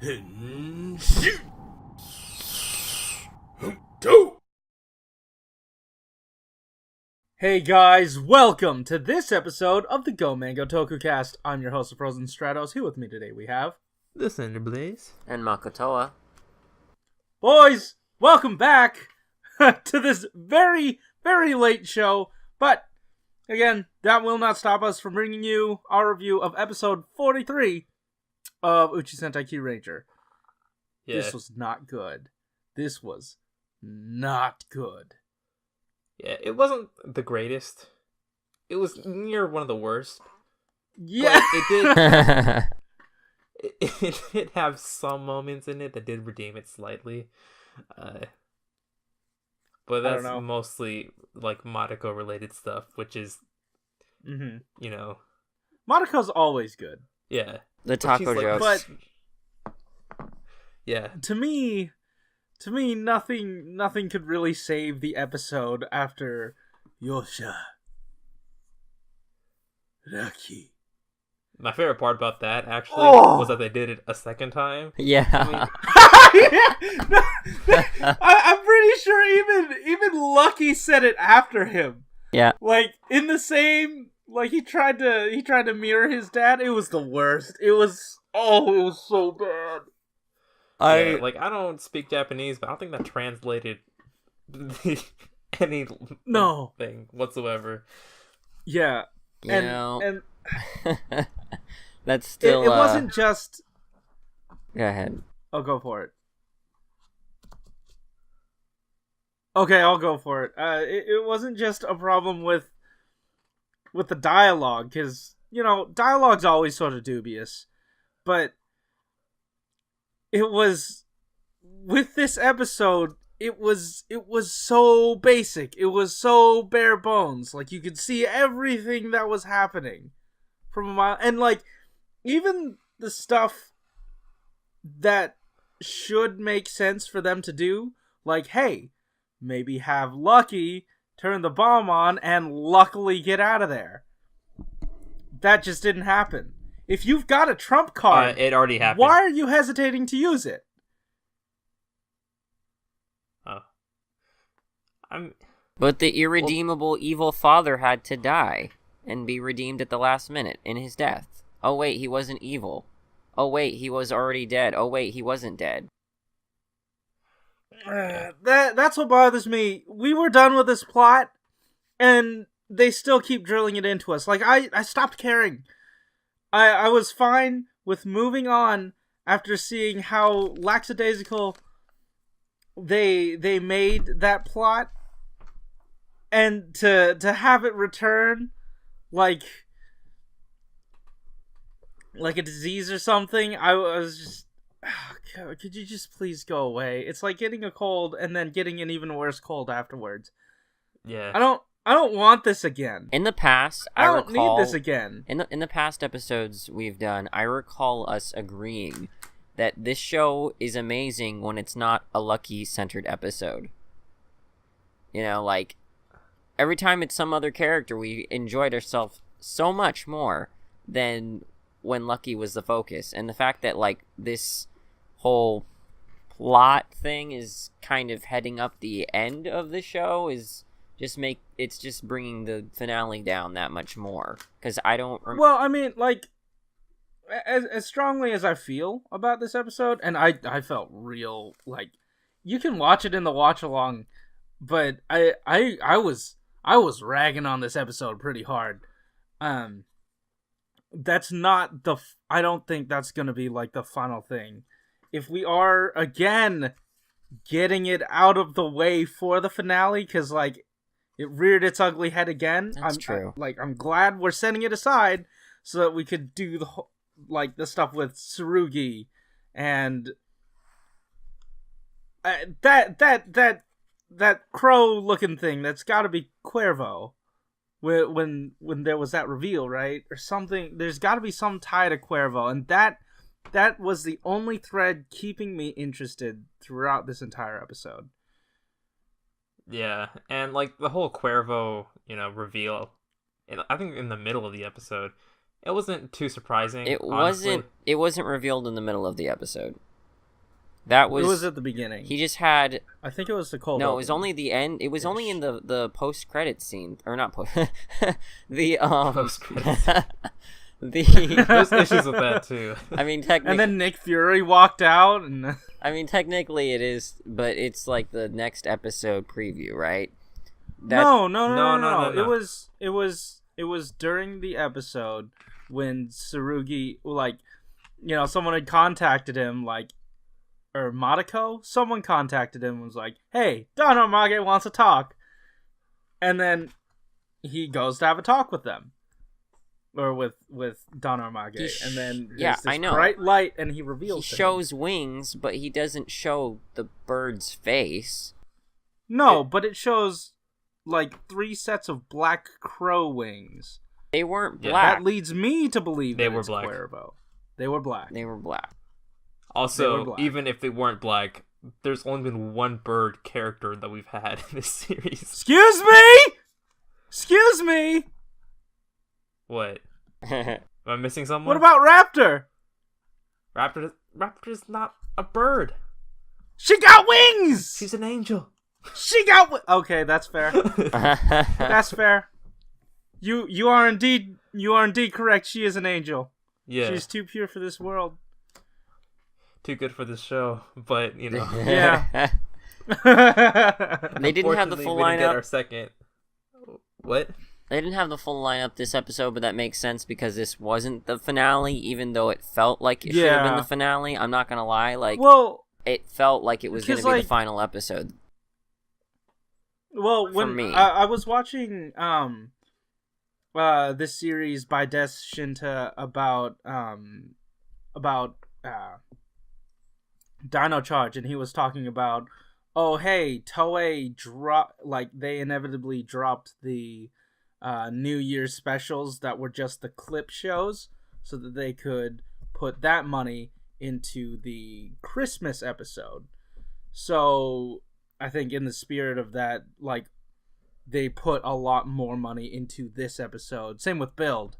Hey guys, welcome to this episode of the Go Mango Tokukast. I'm your host of Frozen Stratos. Here with me today we have the Cinder Blaze and Makotoa. Boys, welcome back to this very, very late show. But again, that will not stop us from bringing you our review of episode 43 of Uchuu Sentai Kyuranger. Yeah. This was not good. This was not good. Yeah, it wasn't the greatest. It was near one of the worst. Yeah. It did have some moments in it that did redeem it slightly. But that's mostly like Madoka related stuff, which is, you know. Madoka's always good. Yeah. The taco jokes. But yeah. To me, nothing could really save the episode after Yosha. Lucky. My favorite part about that, actually, was that they did it a second time. Yeah. I'm pretty sure even Lucky said it after him. Yeah. Like, in the same... Like, he tried to mirror his dad. It was the worst. It was so bad. I don't speak Japanese, but I don't think that translated any thing whatsoever. Yeah. And that's still it wasn't just... Go ahead. I'll go for it. Okay, I'll go for it. It wasn't just a problem with the dialogue, because, you know, dialogue's always sort of dubious, but it was, with this episode, it was so basic, it was so bare bones, like, you could see everything that was happening from a mile, and, like, even the stuff that should make sense for them to do, like, hey, maybe have Lucky turn the bomb on and luckily get out of there. That just didn't happen. If you've got a trump card, it already happened. Why are you hesitating to use it? But the irredeemable evil father had to die and be redeemed at the last minute in his death. Oh wait, he wasn't evil. Oh wait, he was already dead. Oh wait, he wasn't dead. That's what bothers me. We were done with this plot, and they still keep drilling it into us. Like, I stopped caring. I was fine with moving on after seeing how lackadaisical they made that plot, and to have it return like a disease or something. I was just... Oh, could you just please go away? It's like getting a cold and then getting an even worse cold afterwards. Yeah. I don't want this again. In the past, I don't need this again. In the past episodes we've done, I recall us agreeing that this show is amazing when it's not a Lucky-centered episode. You know, like, every time it's some other character, we enjoyed ourselves so much more than when Lucky was the focus. And the fact that, like, this whole plot thing is kind of heading up the end of the show is just bringing the finale down that much more. Because I don't... Well, I mean, like, as strongly as I feel about this episode, and I felt real, like, you can watch it in the watch-along, but I was ragging on this episode pretty hard. That's not I don't think that's gonna be, like, the final thing. If we are, again, getting it out of the way for the finale, because, like, it reared its ugly head again. That's true. I'm glad we're setting it aside so that we could do the stuff with Tsurugi and that crow-looking thing. That's got to be Cuervo. When there was that reveal, right? Or something. There's got to be some tie to Cuervo, and that was the only thread keeping me interested throughout this entire episode. Yeah, and like the whole Cuervo, reveal, I think in the middle of the episode, it wasn't too surprising. It wasn't revealed in the middle of the episode. That was... It was at the beginning. He just had... I think it was the cold No, open. it was only the end. It was only in the post-credit scene. Or not post... the, Post-credit There's issues with that, too. I mean, technically... And then Nick Fury walked out, and... I mean, technically it is, but it's like the next episode preview, right? No. It was during the episode when Tsurugi, like, you know, someone had contacted him, like, or Madako? Someone contacted him and was like, hey, Dino Charge wants to talk. And then he goes to have a talk with them. Or with Dino Charge. And then there's this bright light and he reveals He shows wings, but he doesn't show the bird's face. No, but it shows, like, 3 sets of black crow wings. They weren't black. That leads me to believe they that were it's black. Cuervo. They were black. They were black. Also, even if they weren't black, there's only been one bird character that we've had in this series. Excuse me! Excuse me! What? Am I missing someone? What about Raptor? Raptor's not a bird. She got wings! She's an angel. She got Okay, that's fair. That's fair. You are indeed correct. She is an angel. Yeah. She's too pure for this world. Too good for this show, but you know. Yeah. They didn't have the full we didn't get lineup. our second. What? They didn't have the full lineup this episode, but that makes sense because this wasn't the finale, even though it felt like it should have been the finale. I'm not gonna lie, like, it felt like it was gonna be the final episode. Well, when me. I was watching this series by Des Shinta about Dino Charge, and he was talking about, oh hey, Toei they inevitably dropped the New Year's specials that were just the clip shows so that they could put that money into the Christmas episode. So I think in the spirit of that, like, they put a lot more money into this episode. Same with Build.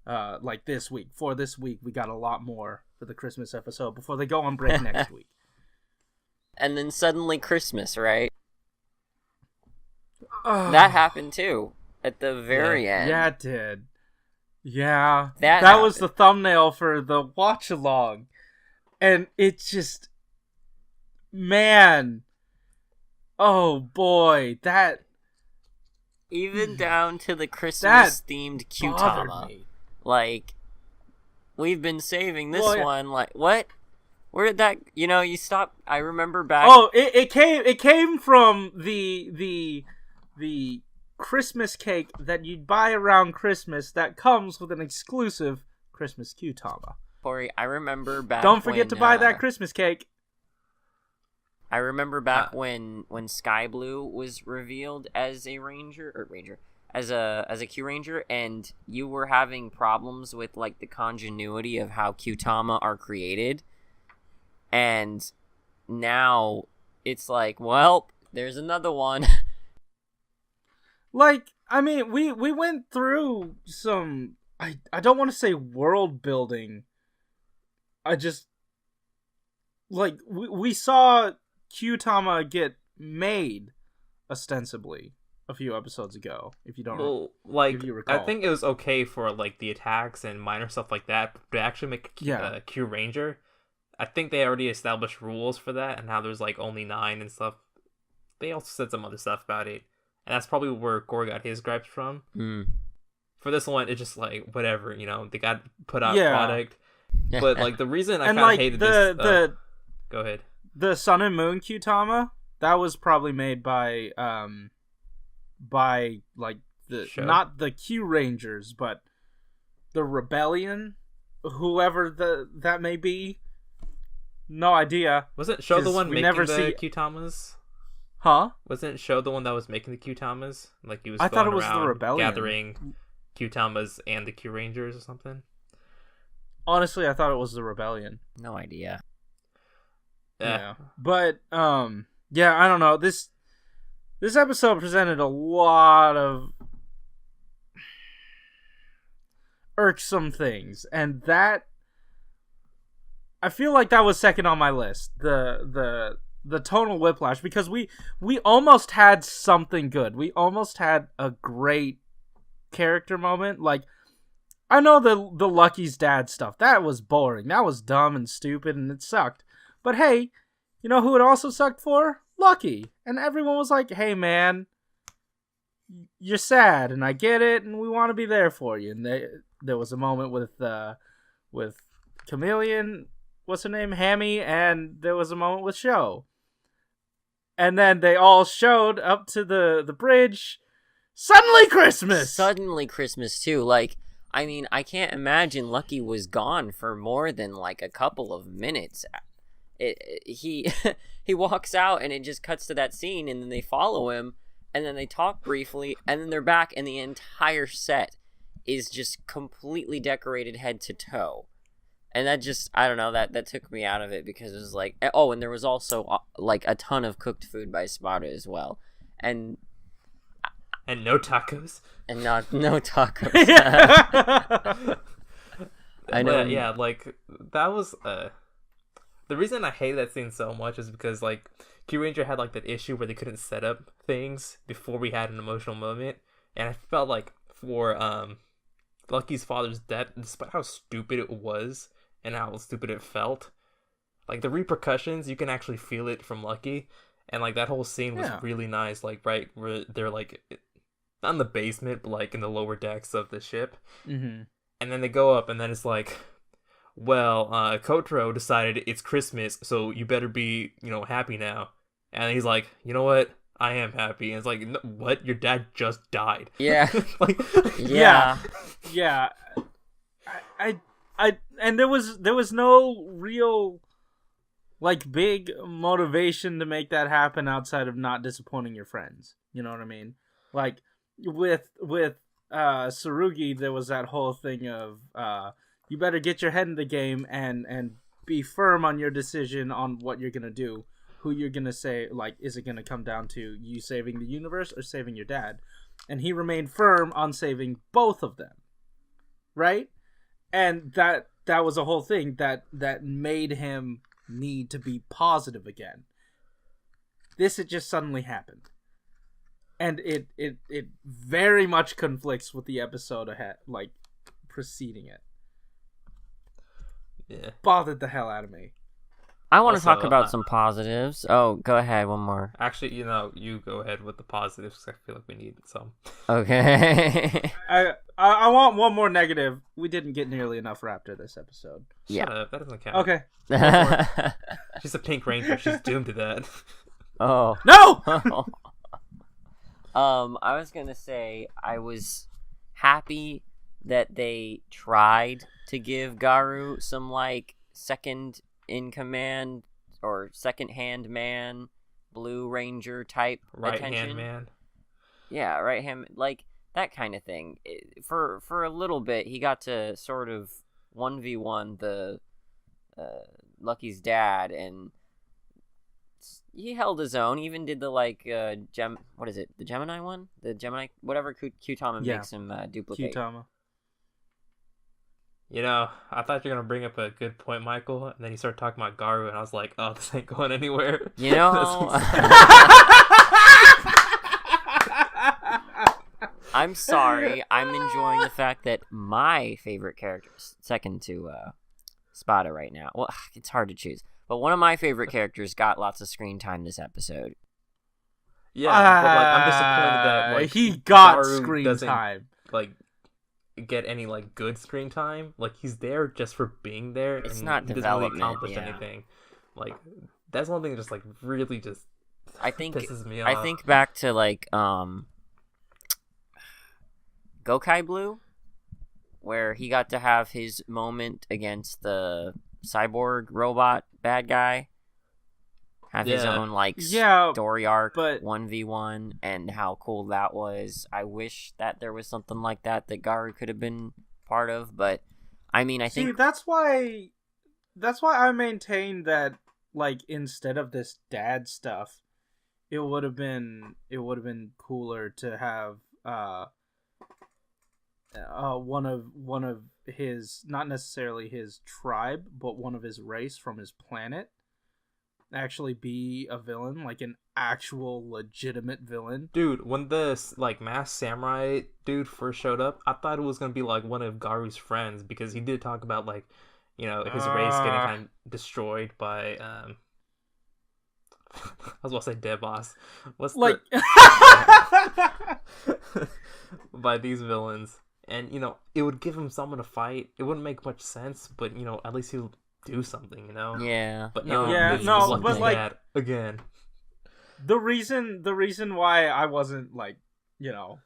Like this week. For this week, we got a lot more for the Christmas episode before they go on break next week. And then suddenly Christmas, right? That happened too. At the very end. Yeah, it did. Yeah. That was the thumbnail for the watch-along. And it's just... Man. Oh, boy. That... Even down to the Christmas-themed Kyutama. Like, we've been saving this one. Like, what? Where did that... You know, you stopped... I remember back... Oh, it came from the Christmas cake that you'd buy around Christmas that comes with an exclusive Christmas Kyutama. Corey, I remember back Don't forget to buy that Christmas cake. I remember back when Sky Blue was revealed as a as a Kyuranger, and you were having problems with, like, the continuity of how Kyutama are created. And now it's like, well, there's another one. Like, I mean, we went through some... I don't want to say world building. I just... Like, we saw Kyutama get made, ostensibly, a few episodes ago, if you don't like, if you recall. I think it was okay for, like, the attacks and minor stuff like that, but to actually make a Kyuranger, I think they already established rules for that, and how there's, like, only 9 and stuff. They also said some other stuff about it. And that's probably where Corey got his gripes from. For this one, it's just like, whatever, you know, they got put out product. But, like, the reason I kind of hated this... go ahead. The Sun and Moon Kyutama, that was probably made by like, the Show? Not the Kyurangers, but the Rebellion, whoever that may be. No idea. Wasn't Show the one making the Kyutamas? Huh? Wasn't Show the one that was making the Kyutamas? Like, he was I going thought it was around the Rebellion. gathering Kyutamas and the Kyurangers or something? Honestly, I thought it was the Rebellion. No idea. Yeah. But, yeah, I don't know. This episode presented a lot of irksome things, and that I feel like that was second on my list. The Tonal Whiplash, because we almost had something good. We almost had a great character moment. Like, I know the Lucky's dad stuff. That was boring. That was dumb and stupid, and it sucked. But hey, you know who it also sucked for? Lucky. And everyone was like, hey man, you're sad, and I get it, and we want to be there for you. And there was a moment with Chameleon, what's her name, Hammy, and there was a moment with Sho. And then they all showed up to the bridge. Suddenly Christmas too. Like, I mean, I can't imagine Lucky was gone for more than like a couple of minutes. He walks out and it just cuts to that scene, and then they follow him, and then they talk briefly, and then they're back, and the entire set is just completely decorated head to toe. And that just, I don't know, that took me out of it, because it was like, oh, and there was also like a ton of cooked food by Spada as well. And no tacos. And no tacos. I know. But, yeah, like, that was the reason I hate that scene so much is because, like, Kyuranger had like that issue where they couldn't set up things before we had an emotional moment, and I felt like for Lucky's father's death, despite how stupid it was and how stupid it felt, like the repercussions, you can actually feel it from Lucky, and like that whole scene was really nice. Like, right where they're like not in the basement, but like in the lower decks of the ship, Mm-hmm. and then they go up, and then it's like, well, Kotaro decided it's Christmas, so you better be, happy now. And he's like, you know what? I am happy. And it's like, what? Your dad just died. Yeah. Like, yeah. I and there was no real like big motivation to make that happen outside of not disappointing your friends. You know what I mean? Like with Tsurugi, there was that whole thing of you better get your head in the game and be firm on your decision on what you're gonna do, who you're gonna say. Like, is it gonna come down to you saving the universe or saving your dad? And he remained firm on saving both of them, right? And that was a whole thing that made him need to be positive again. This had just suddenly happened, and it very much conflicts with the episode ahead, like preceding it. Yeah, bothered the hell out of me. I want to talk about some positives. Oh, go ahead, one more. Actually, you go ahead with the positives, because I feel like we need some. Okay. I want one more negative. We didn't get nearly enough Raptor this episode. Shut up, that doesn't count. Okay. She's a Pink Ranger. She's doomed to that. Oh. No! I was going to say I was happy that they tried to give Garu some, like, second in command or second hand man, Blue Ranger type right attention. hand man. Yeah, right hand, like that kind of thing. For a little bit, he got to sort of 1v1 the Lucky's dad, and he held his own. He even did the like what is it? The Gemini one? The Gemini whatever Kyutama makes him duplicate. Kyutama. I thought you were going to bring up a good point, Michael, and then you started talking about Garu, and I was like, oh, this ain't going anywhere. I'm sorry. I'm enjoying the fact that my favorite characters, second to Spada right now, well, it's hard to choose, but one of my favorite characters got lots of screen time this episode. Yeah, but like, I'm disappointed that like, he got Garu screen time. Like, get any like good screen time. Like, he's there just for being there. It's and not he development. Doesn't really accomplish anything. Like, that's one thing that just like really just pisses me off. I think back to like Gokai Blue, where he got to have his moment against the cyborg robot bad guy. Have his own like story arc, but 1v1, and how cool that was. I wish that there was something like that Garu could have been part of, but I mean, I think that's why I maintain that, like, instead of this dad stuff, it would have been cooler to have one of his, not necessarily his tribe, but one of his race from his planet actually be a villain, like an actual legitimate villain. Dude, when the like masked samurai dude first showed up, I thought it was gonna be like one of Garu's friends, because he did talk about like, you know, his race getting kind of destroyed by I was about to say dead boss. What's like by these villains, and you know, it would give him someone to fight. It wouldn't make much sense, but you know, at least he'll do something, you know. Yeah. But no, but like that again. The reason why I wasn't like, you know,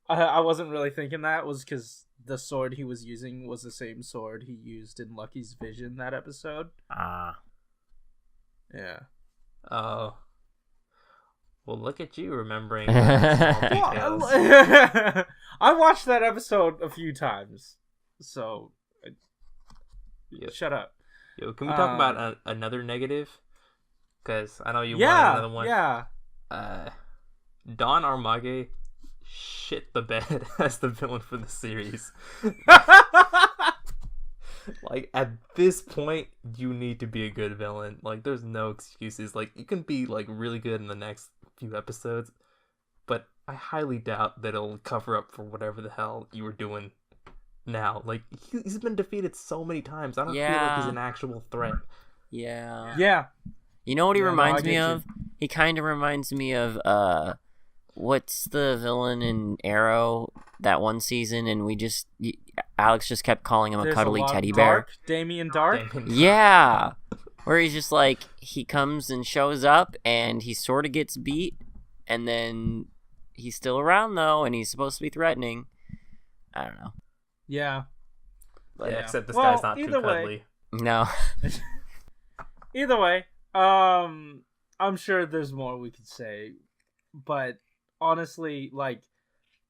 I wasn't really thinking that was because the sword he was using was the same sword he used in Lucky's vision that episode. Yeah. Oh. Well, look at you remembering small details. I watched that episode a few times, so shut up. Yo, can we talk about another negative? Because I know you wanted another one. Yeah. Don Armage shit the bed as the villain for the series. Like, at this point, you need to be a good villain. Like, there's no excuses. Like, you can be, like, really good in the next few episodes, but I highly doubt that it'll cover up for whatever the hell you were doing now. Like, he's been defeated so many times. I don't feel like he's an actual threat. Yeah. Yeah. You know what he reminds me of? He kind of reminds me of, what's the villain in Arrow that one season, and Alex just kept calling him a cuddly teddy bear. Damien Dark? Yeah. Where he's just like, he comes and shows up, and he sort of gets beat, and then he's still around, though, and he's supposed to be threatening. I don't know. Yeah. But except this guy's not too cuddly. No. Either way, I'm sure there's more we could say, but honestly, like,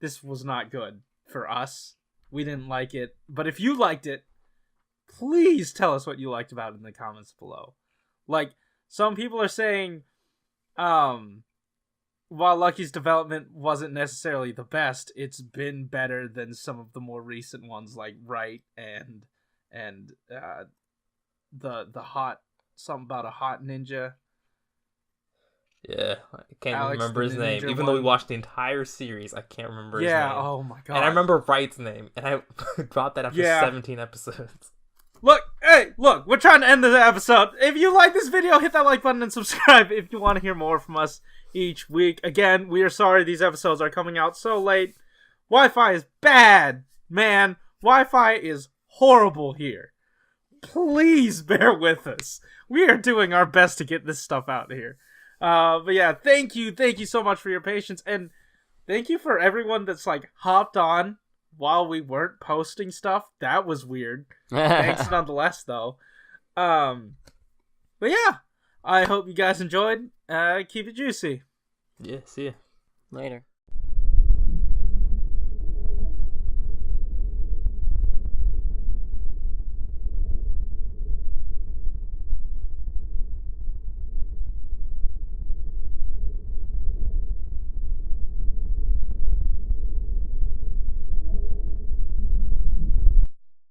this was not good for us. We didn't like it, but if you liked it, please tell us what you liked about it in the comments below. Like, some people are saying, while Lucky's development wasn't necessarily the best, it's been better than some of the more recent ones, like Right and the hot, something about a hot ninja. Yeah, I can't Alex, remember his name. Even though we watched the entire series, I can't remember his name. Yeah, oh my god. And I remember Wright's name, and I dropped that after 17 episodes. Look, we're trying to end the episode. If you like this video, hit that like button and subscribe if you want to hear more from us each week. Again, we are sorry these episodes are coming out so late. Wi-Fi is bad, man. Wi-Fi is horrible here. Please bear with us. We are doing our best to get this stuff out here. But yeah, thank you so much for your patience, and thank you for everyone that's like hopped on while we weren't posting stuff. That was weird. Thanks nonetheless, though. But yeah, I hope you guys enjoyed. Keep it juicy. Yeah, see ya later.